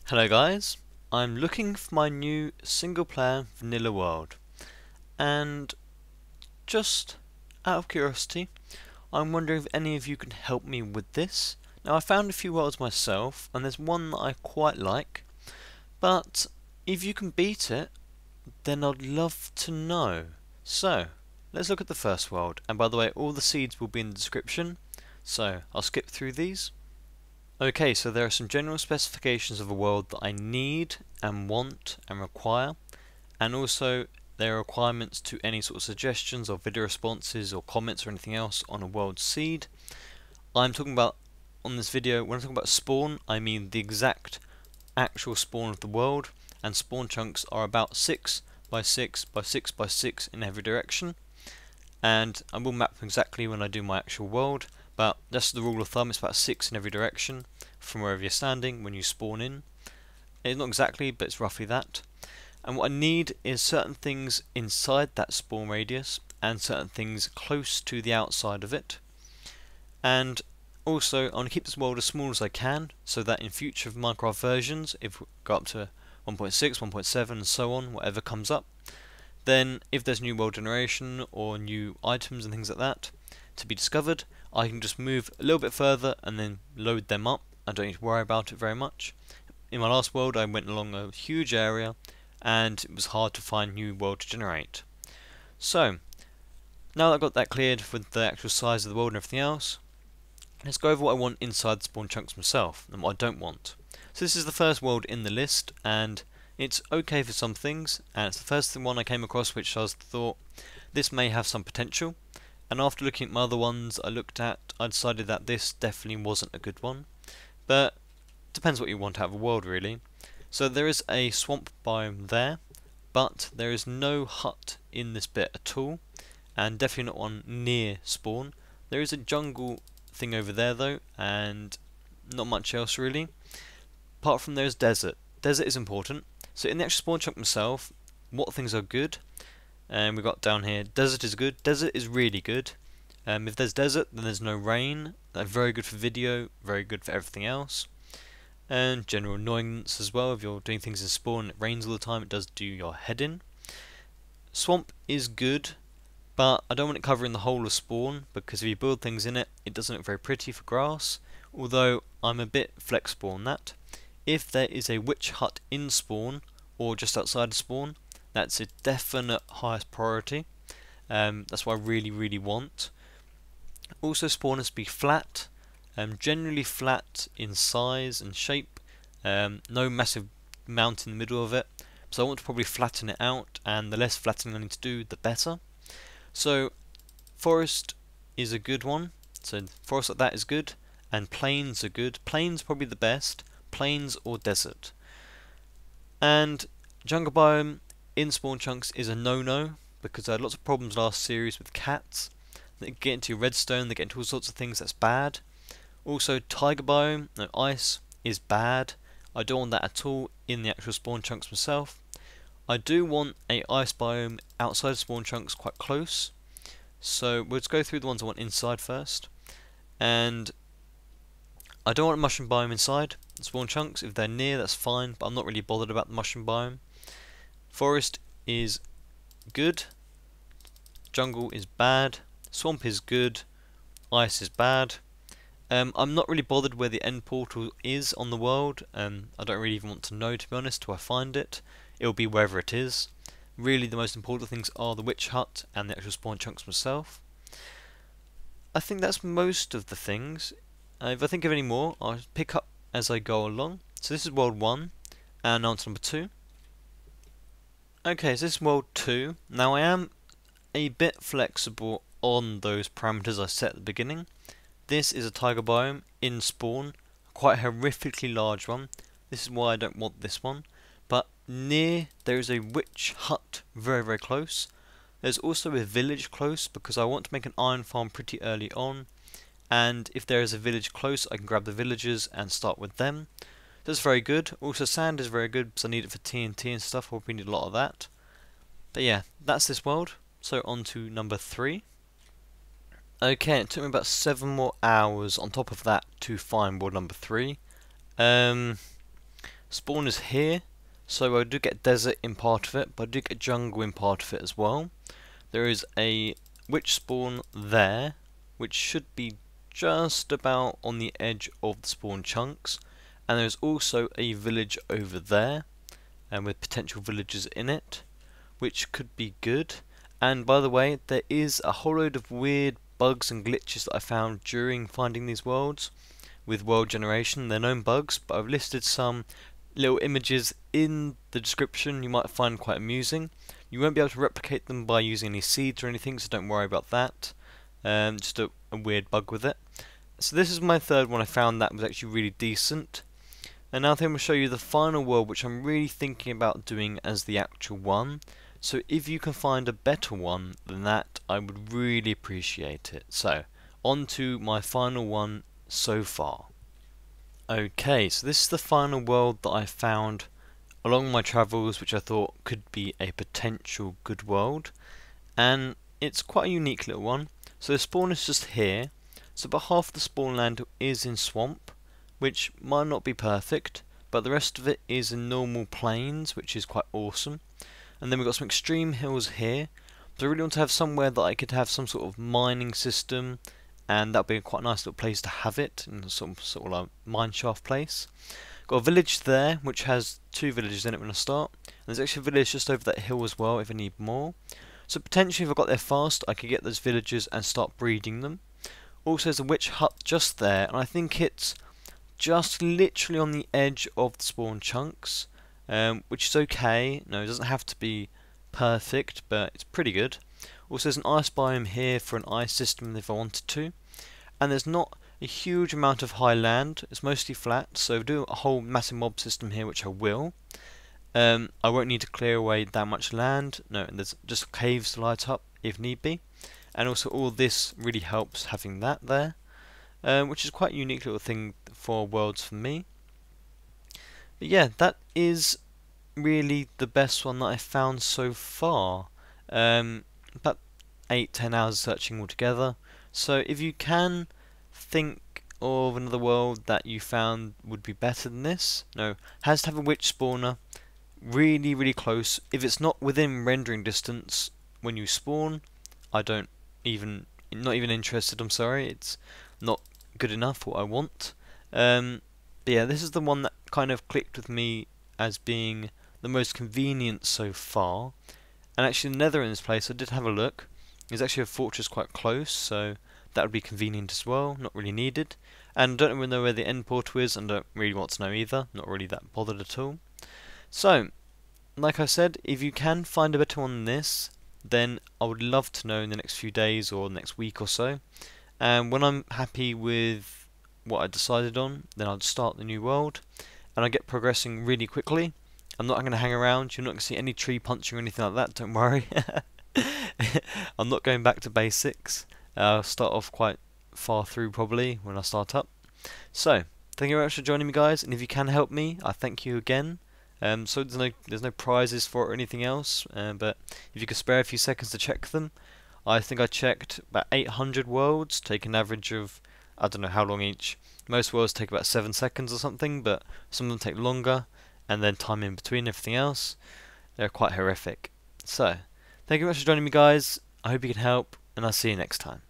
Hello guys, I'm looking for my new single player vanilla world, and just out of curiosity I'm wondering if any of you can help me with this. Now I found a few worlds myself and there's one that I quite like, but if you can beat it then I'd love to know. So let's look at the first world, and by the way all the seeds will be in the description, so I'll skip through these. Okay, so there are some general specifications of a world that I need and want and require, and also there are requirements to any sort of suggestions or video responses or comments or anything else on a world seed. I'm talking about, on this video, when I'm talking about spawn, I mean the exact actual spawn of the world, and spawn chunks are about 6 by 6 by 6 by 6 in every direction, and I will map them exactly when I do my actual world. But that's the rule of thumb, it's about 6 in every direction from wherever you're standing when you spawn in. It's not exactly, but it's roughly that. And what I need is certain things inside that spawn radius and certain things close to the outside of it. And also I want to keep this world as small as I can, so that in future Minecraft versions, if we go up to 1.6, 1.7 and so on, whatever comes up, then if there's new world generation or new items and things like that to be discovered, I can just move a little bit further and then load them up. I don't need to worry about it very much. In my last world I went along a huge area and it was hard to find new world to generate. So now that I've got that cleared with the actual size of the world and everything else, let's go over what I want inside the spawn chunks myself and what I don't want. So this is the first world in the list, and it's okay for some things, and it's the first one I came across which I thought this may have some potential. And after looking at my other ones I looked at, I decided that this definitely wasn't a good one. But depends what you want out of a world really. So there is a swamp biome there, but there is no hut in this bit at all, and definitely not one near spawn. There is a jungle thing over there though, and not much else really. Apart from there's desert. Desert is important. So in the actual spawn chunk themselves, what things are good? And we've got down here, desert is good. Desert is really good. If there's desert, then there's no rain. They're very good for video, very good for everything else. And general annoyance as well. If you're doing things in spawn and it rains all the time, it does do your head in. Swamp is good, but I don't want it covering the whole of spawn, because if you build things in it, it doesn't look very pretty for grass. Although I'm a bit flexible on that. If there is a witch hut in spawn, or just outside of spawn, that's a definite highest priority. That's what I really want. Also spawn has to be flat, generally flat in size and shape, no massive mountain in the middle of it, so I want to probably flatten it out, and the less flattening I need to do the better. So forest is a good one, so forest like that is good, and plains are good. Plains probably the best, plains or desert. And jungle biome in spawn chunks is a no-no, because I had lots of problems last series with cats. They get into redstone, they get into all sorts of things, that's bad. Also tiger biome, no, ice is bad. I don't want that at all in the actual spawn chunks myself. I do want a ice biome outside spawn chunks quite close. So we'll just go through the ones I want inside first. And I don't want a mushroom biome inside spawn chunks. If they're near, that's fine, but I'm not really bothered about the mushroom biome. Forest is good, jungle is bad, swamp is good, ice is bad. I'm not really bothered where the end portal is on the world. I don't really even want to know, to be honest, till I find it. It'll be wherever it is. Really the most important things are the witch hut and the actual spawn chunks themselves. I think that's most of the things. If I think of any more, I'll pick up as I go along. So this is world 1, and now on to number 2. Okay, so this is world 2. Now I am a bit flexible on those parameters I set at the beginning. This is a tiger biome in spawn, quite a horrifically large one. This is why I don't want this one. But near there is a witch hut very close. There's also a village close, because I want to make an iron farm pretty early on. And if there is a village close, I can grab the villagers and start with them. That's very good. Also sand is very good because I need it for TNT and stuff. I'll probably need a lot of that. But yeah, that's this world. So on to number 3. Okay, it took me about 7 more hours on top of that to find world number 3. Spawn is here, so I do get desert in part of it, but I do get jungle in part of it as well. There is a witch spawn there, which should be just about on the edge of the spawn chunks, and there's also a village over there, and with potential villagers in it, which could be good. And by the way, there is a whole load of weird bugs and glitches that I found during finding these worlds with world generation. They're known bugs, but I've listed some little images in the description you might find quite amusing. You won't be able to replicate them by using any seeds or anything, so don't worry about that. Just a weird bug with it. So this is my third one I found that was actually really decent. And now I think I'm going to show you the final world, which I'm really thinking about doing as the actual one. So if you can find a better one than that, I would really appreciate it. So, on to my final one so far. Okay, so this is the final world that I found along my travels, which I thought could be a potential good world. And it's quite a unique little one. So the spawn is just here. So about half the spawn land is in swamp, which might not be perfect, but the rest of it is in normal plains, which is quite awesome. And then we've got some extreme hills here. So I really want to have somewhere that I could have some sort of mining system, and that would be quite a nice little place to have it, in some sort of like mine shaft place. Got a village there, which has 2 villages in it when I start. And there's actually a village just over that hill as well if I need more. So potentially if I got there fast, I could get those villagers and start breeding them. Also there's a witch hut just there, and I think it's just literally on the edge of the spawn chunks, which is okay. No, it doesn't have to be perfect, but it's pretty good. Also there's an ice biome here for an ice system if I wanted to. And there's not a huge amount of high land, it's mostly flat, so do a whole massive mob system here, which I will. I won't need to clear away that much land, no, and there's just caves to light up if need be. And also all this really helps having that there, which is quite a unique little thing for worlds for me. But yeah, that is really the best one that I found so far. About 8-10 hours searching altogether. So if you can think of another world that you found would be better than this, no, has to have a witch spawner, really close. If it's not within rendering distance when you spawn, not even interested, I'm sorry, it's not good enough for what I want. But yeah, this is the one that kind of clicked with me as being the most convenient so far. And actually the nether in this place, I did have a look, there's actually a fortress quite close, so that would be convenient as well, not really needed. And I don't really know where the end portal is, and don't really want to know either, not really that bothered at all. So, like I said, if you can find a better one than this, then I would love to know in the next few days or next week or so. And when I'm happy with what I decided on, then I'll start the new world, and I get progressing really quickly. I'm not going to hang around, you're not going to see any tree punching or anything like that, don't worry. I'm not going back to basics. I'll start off quite far through probably when I start up. So, thank you very much for joining me, guys, and if you can help me, I thank you again. So there's no prizes for it or anything else, but if you could spare a few seconds to check them. I think I checked about 800 worlds, take an average of, I don't know how long each. Most worlds take about 7 seconds or something, but some of them take longer, and then time in between everything else. They're quite horrific. So, thank you very much for joining me, guys. I hope you can help, and I'll see you next time.